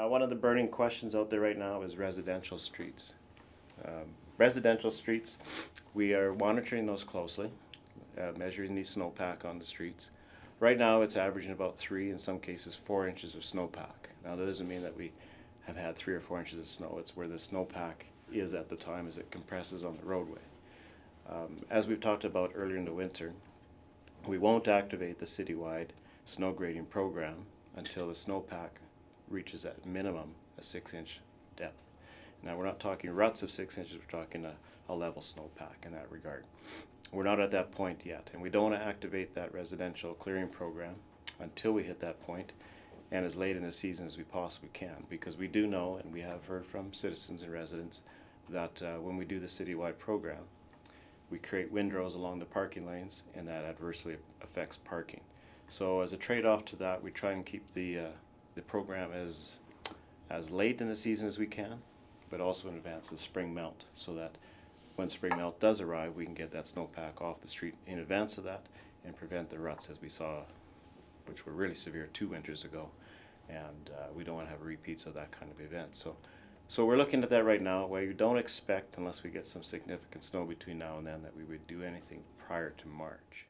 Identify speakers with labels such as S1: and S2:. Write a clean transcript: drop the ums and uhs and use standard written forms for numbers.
S1: One of the burning questions out there right now is residential streets. Residential streets, we are monitoring those closely, measuring the snowpack on the streets. Right now it's averaging about 3, in some cases 4 inches of snowpack. Now that doesn't mean that we have had 3 or 4 inches of snow. It's where the snowpack is at the time as it compresses on the roadway. As we've talked about earlier in the winter, we won't activate the citywide snow grading program until the snowpack reaches at minimum a 6-inch depth. Now we're not talking ruts of 6 inches, we're talking a level snowpack in that regard. We're not at that point yet, and we don't want to activate that residential clearing program until we hit that point and as late in the season as we possibly can, because we do know, and we have heard from citizens and residents, that when we do the citywide program, we create windrows along the parking lanes, and that adversely affects parking. So as a trade-off to that, we try and keep the program as late in the season as we can, but also in advance of spring melt, so that when spring melt does arrive, we can get that snowpack off the street in advance of that and prevent the ruts as we saw, which were really severe 2 winters ago, and we don't want to have repeats of that kind of event. So we're looking at that right now. We don't expect, unless we get some significant snow between now and then, that we would do anything prior to March.